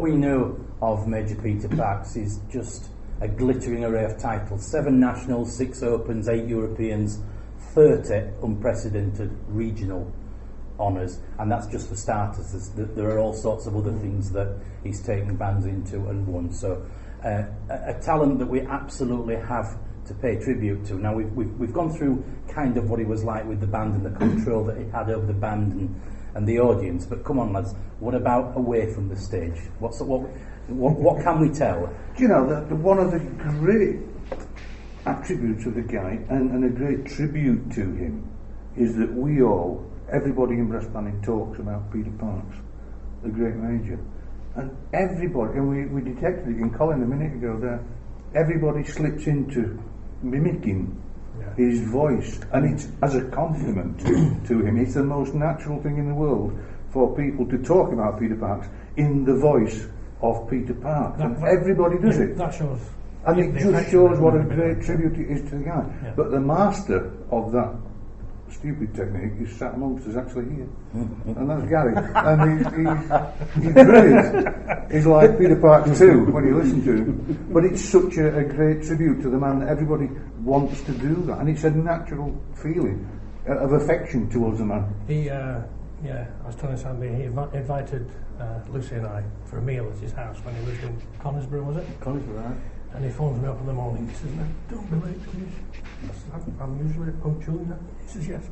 we know of Major Peter Parks is just a glittering array of titles: 7 nationals, 6 opens, 8 Europeans, 30 unprecedented regional honours, and that's just for starters. There are all sorts of other things that he's taken bands into and won. So a talent that we absolutely have to pay tribute to. Now we've gone through kind of what he was like with the band and the control that he had over the band and the audience, but come on lads, what about away from the stage? What can we tell? Do you know that one of the great attributes of the guy and a great tribute to him is that everybody in brass banding talks about Peter Parks, the great major, and everybody, and we detected it in Colin a minute ago there, everybody slips into mimicking his voice, and it's as a compliment to him. It's the most natural thing in the world for people to talk about Peter Parks in the voice of Peter Parks, and everybody does it. That shows. And it just shows what a great tribute it is to the guy. Yeah. But the master of that stupid technique is sat amongst us actually here, and that's Gary, and he's brilliant. He's like Peter Parks too when you listen to him, but it's such a great tribute to the man that everybody wants to do that, and it's a natural feeling of affection towards the man. I was telling Sandy, he invited Lucy and I for a meal at his house when he lived in Conisborough, was it? Conisborough, right? And he phones me up in the morning. He says, "No, don't be late, please. I'm usually punctual." He says, "Yes.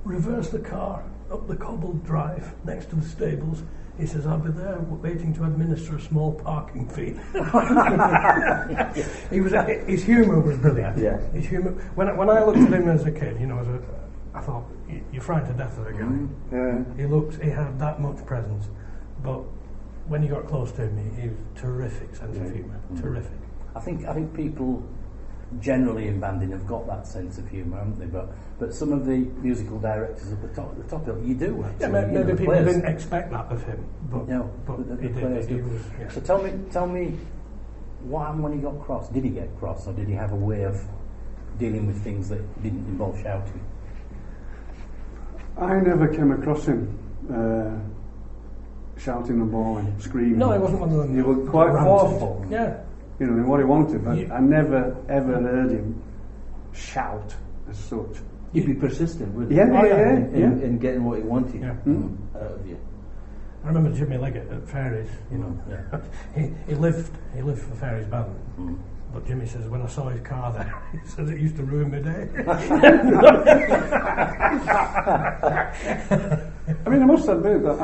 Reverse the car up the cobbled drive next to the stables." He says, "I'll be there waiting to administer a small parking fee." His humour was brilliant. Yeah. His humour. When I looked at him as a kid, I thought, you're frightened to death of a guy. He had that much presence, but when you got close to him, he was terrific sense of humour. Terrific. I think people generally in banding have got that sense of humour, haven't they? But some of the musical directors at the top hill, you do actually. Yeah, maybe people didn't expect that of him, but he did. So tell me, what happened when he got cross? Did he get cross, or did he have a way of dealing with things that didn't involve shouting? I never came across him shouting and bawling, screaming. No, he wasn't one of them. He was quite forceful. Yeah. In what he wanted, but I never ever heard him shout as such. He'd be persistent, wouldn't he? In getting what he wanted out of you. I remember Jimmy Leggett at Fairies. He lived for Fairies band. But Jimmy says, when I saw his car there, he said it used to ruin my day. I mean, I must admit that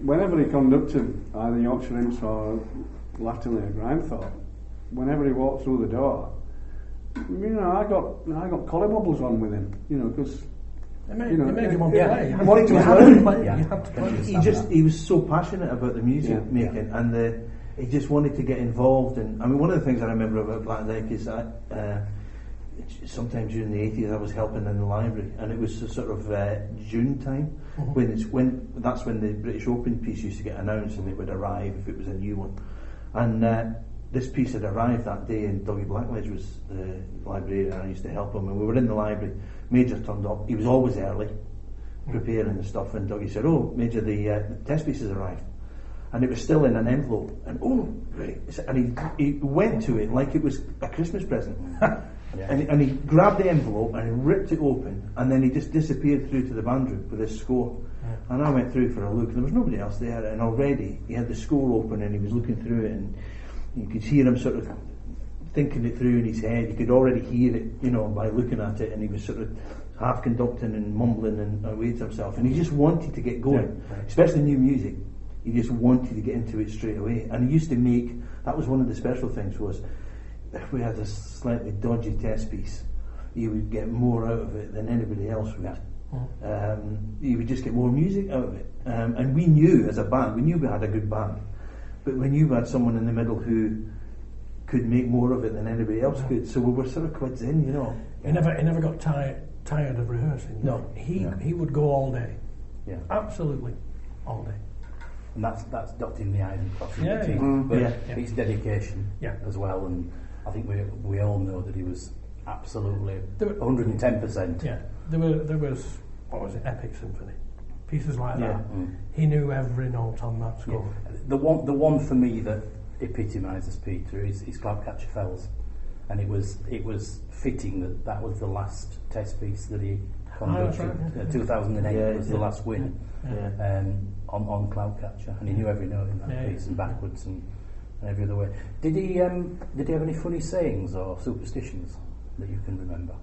whenever he conducted either Yorkshire Imps or latterly at Grimethorpe, whenever he walked through the door, I got collar bubbles on with him, because it made you want to play. You wanted to play. You had to play. He was so passionate about the music making, and he just wanted to get involved. And I mean, one of the things I remember about Black Dyke is that sometime during the 80s I was helping in the library, and it was sort of June time when that's when the British Open piece used to get announced, and it would arrive if it was a new one. And this piece had arrived that day, and Dougie Blackledge was the librarian, and I used to help him, and we were in the library. Major turned up. He was always early, preparing the stuff, and Dougie said, "Oh, Major, the test piece has arrived." And it was still in an envelope, and right. And he went to it like it was a Christmas present. And he grabbed the envelope and he ripped it open, and then he just disappeared through to the band room with his score. And I went through for a look, and there was nobody else there, and already he had the score open and he was looking through it, and you could hear him sort of thinking it through in his head. You could already hear it, by looking at it, and he was sort of half conducting and mumbling and away to himself, and he just wanted to get going, especially new music. He just wanted to get into it straight away, and he used to that was one of the special things, was if we had a slightly dodgy test piece, he would get more out of it than anybody else would. He would just get more music out of it, and we knew as a band, we had a good band, but we knew we had someone in the middle who could make more of it than anybody else could, so we were sort of quids in, He never got tired of rehearsing. No. He would go all day. Yeah. Absolutely all day. And that's dotting the I's and crossing the T's. But it's dedication as well, and I think we all know that he was absolutely 110%. Yeah, there was, what was it, Epic Symphony. pieces like Yeah. that. He knew every note on that Yeah. score. The one for me that epitomises Peter is Cloudcatcher Fells, and it was fitting that was the last test piece that he conducted. that's right, yeah. 2008 Yeah, was yeah. the last win Yeah. on Cloudcatcher, and he knew every note in that Yeah, piece and backwards and every other way. Did he have any funny sayings or superstitions that you can remember?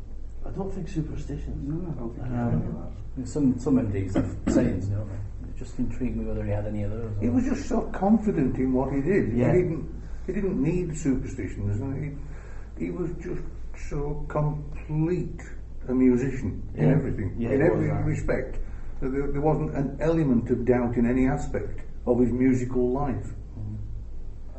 I don't think superstitions. No, I don't think he had any of that. Some MDs have sayings, don't they? It just intrigued me whether he had any of those. He was just so confident in what he did. Yeah. He didn't need superstitions, and he was just so complete a musician in Yeah. everything, Yeah, in he every was that. respect. There wasn't an element of doubt in any aspect of his musical life.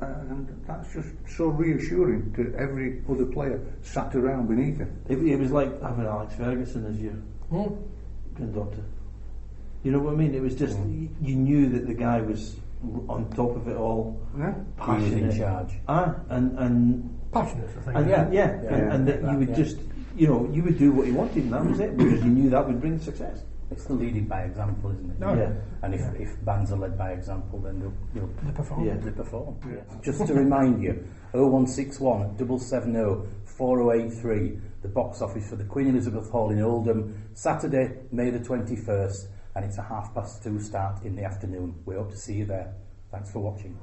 And that's just so reassuring to every other player sat around beneath him. It was like having Alex Ferguson as your conductor. You know what I mean? It was just you knew that the guy was on top of it all, Yeah? He was in passionate. charge. and Passionate, I think. and Yeah. and that you would just you would do what he wanted, and that was it, because you knew that would bring success. It's the leading by example, isn't it? No. Yeah. And if bands are led by example, then they'll The performance. Yeah. they perform. Just to remind you, 0161 770 4083, the box office for the Queen Elizabeth Hall in Oldham, Saturday, May the 21st, and it's a 2:30 start in the afternoon. We hope to see you there. Thanks for watching.